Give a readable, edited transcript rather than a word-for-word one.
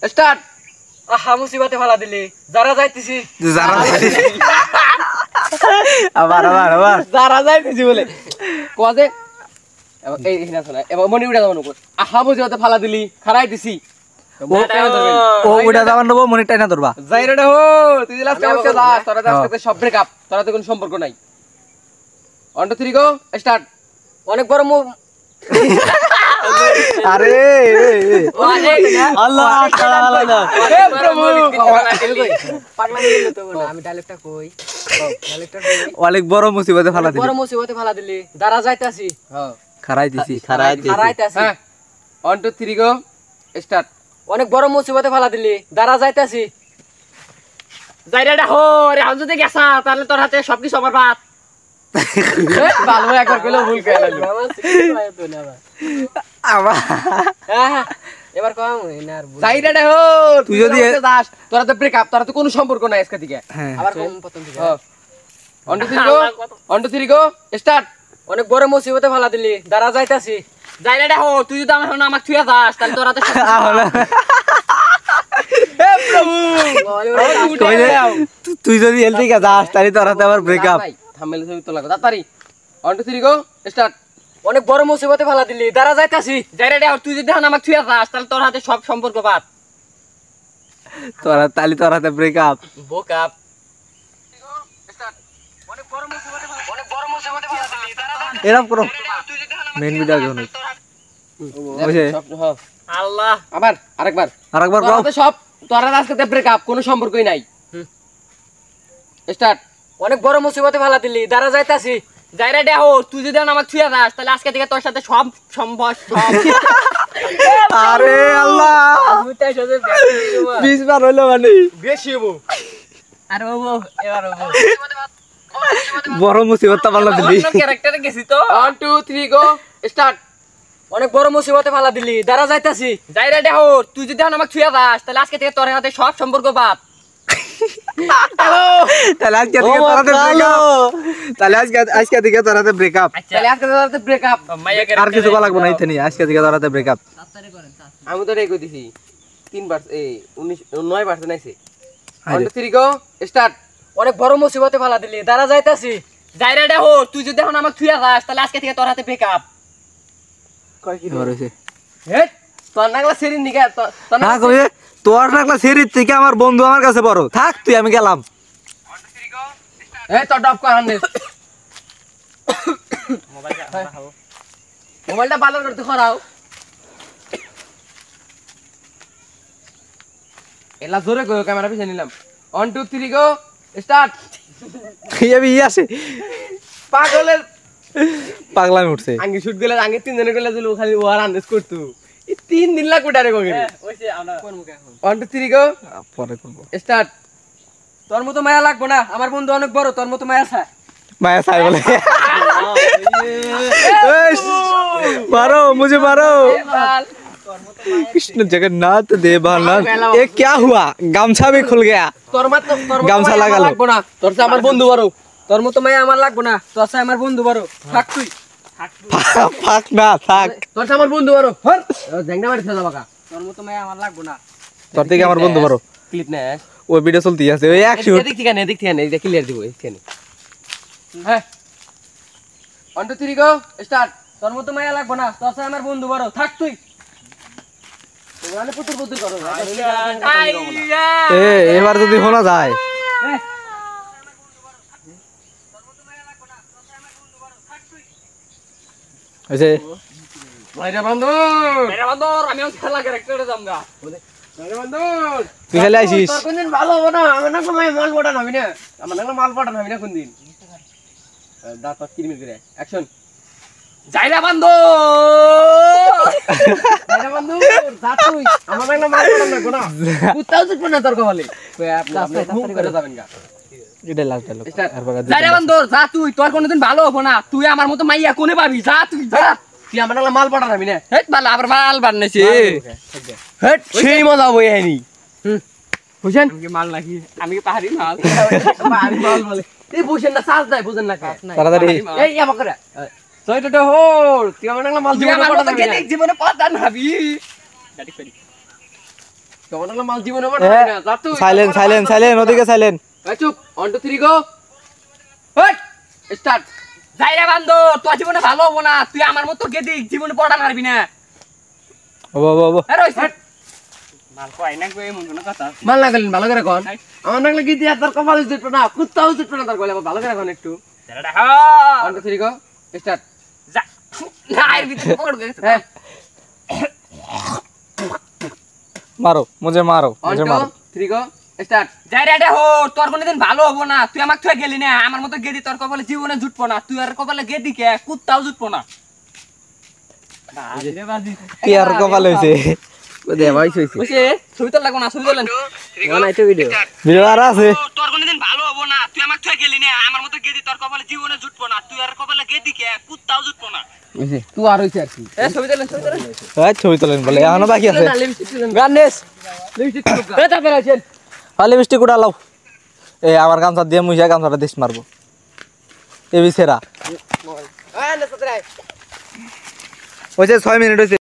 Start. আহা মুসিবতে ফালা দিলি, যারা যাইতেছি আবার যারা যাইতেছি বলে কজে এই না শোনা এবার মনি উড়া যাবো আহা মুসিবতে ফালা দিলি খারাই দিছি ও উড়া যাবার নেবো মনি টাইনা ধরবা যাইরাটা হো তুই লাস্ট আমাকে দাস তোরা আজকে সব ব্রেকআপ তোরা তো কোনো সম্পর্ক নাই 1 2 3 গো স্টার্ট। অনেক বড় আরে আল্লাহ আল্লাহ হে প্রভু পাগলা নিয়ে তো না আমি ডায়লগটা কই অনেক বড় মুসিবতে ফালা দিলি বড় মুসিবতে ফালা দিলি দাঁড়া যাইতাছি হ্যাঁ খারাই দিছি হারাইতাছি হ্যাঁ 1 2 3 গো স্টার্ট। অনেক বড় মুসিবতে ফালা দিলি দাঁড়া যাইতাছি যাইরাটা হো রে হাম যদি গেছা তাহলে তোর হাতে সব কিছু আমার ভাত ভালো একবার কইলো ভুল কইলাম আবার এবার কম না আর যাইরাটা হো তুই যদি দাস তোরা তো ব্রেকআপ তোরা তো কোনো সম্পর্ক নাই আজকে থেকে আবার কম প্রথম থেকে 1 2 3 গো 1 2 3 গো স্টার্ট। অনেক বড় মুসিবতে ফালা দিলি দাঁড়া যাইতাছি যাইরাটা হো তুই যদি আমাকে থুয়া যাস তাহলে তোর হাতে হে প্রভু তুই যদি এল থেকে যাস তাহলে তোর হাতে আবার ব্রেকআপ থামেলে ছবি তো লাগো তাড়াতাড়ি 1 2 3 গো স্টার্ট। অনেক বড় মুসিবতে ফালা দিলি দাঁড়া যাইতাছি যাইরাটা হো তুই যদি আমাকে থুয়া যাস তাহলে তোর হাতে সব সম্পর্ক বাদ তোরা তাহলে তোর হাতে ব্রেকআপ বোকাপ এরকম করো মেন ভিডিও যখন আল্লাহ আবার আরেকবার কও তোরা সব তোরা আজকে ব্রেকআপ কোনো সম্পর্কই নাই স্টার্ট। অনেক বড় মুসিবতে ফালা দিলি দাঁড়া যাইতাছি যাইরাটা হো তুই যদি আমাকে থুয়া যাস তাহলে আজকে থেকে তোর সাথে সব সম্ভব সব আরে আল্লাহ 20 বার হলো মানে বেশি হবো আর হবো এবার হবো বড় মুসিবতটা পাল্লা দিলি ক্যারেক্টারে গেছি তো 1 2 3 গো স্টার্ট। অনেক বড় মুসিবতে ফালা দিলি দাঁড়া যাইতাছি যাইরাটা হো তুই যদি আমাকে থুয়া যাস তাহলে আজকে থেকে তোর হাতে সব সম্পর্ক বাদ তাহলে আজকে থেকে তোর হাতে ব্রেকআপ তাহলে আজকে থেকে তোর হাতে ব্রেকআপ তাহলে আজকে তোরা ব্রেকআপ আর কিছু বলা লাগবে না ইতনি আজকে থেকে তোর হাতে ব্রেকআপ আমি তো রেকো দিছি 3 বার এই 9 বার নাইছে 1 2 3 গো স্টার্ট। অনেক বড় মুসিবতে ফালা দিলি দাঁড়া যাইতাছি যাইরাটা হো তুই যদি এখন আমাকে থুয়া যাস তাহলে আজকে থেকে তোর হাতে ব্রেকআপ কয় কি এবার হইছে হে তোর নাগলা সেরিন নিগা তোর না কই তোর নাকলা সেরির থেকে আমার বন্ধু আমার কাছে বড় থাক তুই আমি গেলাম হে তো ডপ কর আনলে মোবাইলটা ভালো করতে খরাও এলা জোরে কইও ক্যামেরা পিছে নিলাম 1 2 3 গো স্টার্ট। এই আসে পাগলের পাগলামি উঠছে আঙ্গি শুট গেলে আঙ্গি 3 জনে গেলে দিল খালি ওয়ার আন্দেজ করতু এই 3 দিন লাগবে ডারে কইরে ওইছে আমরা কোন মুখে এখন 1 2 3 গো পরে করব স্টার্ট। তোর মতো মায়া লাগবো না আমার বন্ধু অনেক বড় তোর মতো মায়া চায় माया साहब बोले मारो मुझे मारो कृष्ण जगन्नाथ देवानंद ये क्या हुआ गामछा भी खुल गया गामछा लगा लो লাগবো না তোর সে আমার বন্ধু বড় তোর মতো মায়া আমার লাগবো না তোর সাথে আমার বন্ধু বড় থাক তুই फाक ना थाक তোর সে আমার বন্ধু বড় হর জ্যাংনা মারি ফেলা বাকা তোর মতো মায়া আমার লাগবো না তোর থেকে আমার বন্ধু বড় ক্লিপ নে ওই ভিডিও চলতি আছে ওই এক শুট এদিক থেকে নে এটা ক্লিয়ার দিব এখানে হ্যাঁ 1 2 3 গো স্টার্ট। তোর মতো মায়া লাগবো না তোর সাথে আমার বন্ধু বড় থাক তুই মানে পুতুল পুতুল করো এ এবার যদি শোনা যায় আচ্ছা ভাইরা বন্ধু আমি খেলা ক্যারেক্টারে যামগা ভাইরা বন্ধু তুই খেলে আইছিস তোর কোনদিন ভালো হবে না আমার না সময় মাল পটান হবে না আমার না মাল পটান হবে না কোনদিন দাঁত কিরমির করে অ্যাকশন যাইরা বন্ধু যাইরা বন্ধু যা তুই আমার না মাল পটান না কোনা কুত্তাও চুপ না তোর কপালে কই আপনি মুখ করে যাবেন গা এটা লাগতে লোক আর বাগা যাইরা বন্ধু যা তুই তোর কোনদিন ভালো হবে না তুই আমার মতো মাইয়া কোনে পাবি যা তুই যা তুই আমার না মাল পটান হবে না হেট ভালো আবার মাল বানাইছে হেট সেই মজা বই আইনি বুঝেন আমি মাল নাকি আমি কি পাহাড়ি মাল পাহাড়ি মাল বলে এই বুঝেন না সাজ দেয় বুঝেন না তাড়াতাড়ি এই আমার করে ছয়টা হোল তুই আমার না মাল জীবনে পটান হবে না জীবনে পটান হবি গাড়ি করি তোমার নাকি মাল জীবনে পড়া হয় না যা তুই সাইলেন্ট সাইলেন্ট সাইলেন্ট ওদিকে সাইলেন্ট এই চুপ 1 2 3 গো হট স্টার্ট যাইরা বান্দর তোর জীবনে ভালো হবো না তুই আমার মতো গেদি জীবনে পড়া মারবি না ও বাবা আরে ওই মাল কই না কই মন কোন কথা মাল লাগালেন ভালো করে কোন আমার নাকি কি দিয়া তোর কপাল উঠবে না কুত্তাও উঠবে না তোর কইলে ভালো করে কোন একটু যারা হ্যাঁ 1 2 3 গো স্টার্ট যা না এর ভিতরে পড় গেছে হ্যাঁ মারো মুঝে মারো 1 মুঝে 2 মারো 3 গো স্টার্ট যাইরা ডে হো তোর কোনদিন ভালো হবো না তুই আমাক থুয়ে গেলি না আমার মতো গেদি তোর কপালে জীবনে জুটবো না তুই আর কপালে গেদি কে কুত্তাও জুটবো না বাজিরে বাজি কি আর কপাল হইছে ও দে ভাই হইছে বসে ছবি তো লাগো না ছবি তোলেন বানাইতে ভিডিও ভিডিও আর আছে তোর কোনদিন ভালো হবো না তুই আমাক থুয়ে গেলি না আমার মতো গেদি তোর কপালে জীবনে জুটবো না তুই আর কপালে গেদি কে কুত্তাও জুটবো না হইছে তুই আর হইছে আর কি এ ছবি তোলেন এই ছবি তোলেন বলে এখনো বাকি আছে লিপস্টিক গানেশ লিপস্টিক এ তারপরে আছেন খালি মিষ্টি কুড়া লাও এ আমার গামছা দিয়ে মুইয়া গামছাটা দিস মারবো এ বিছেরা এ না সতরাই হইছে 6 মিনিট হইছে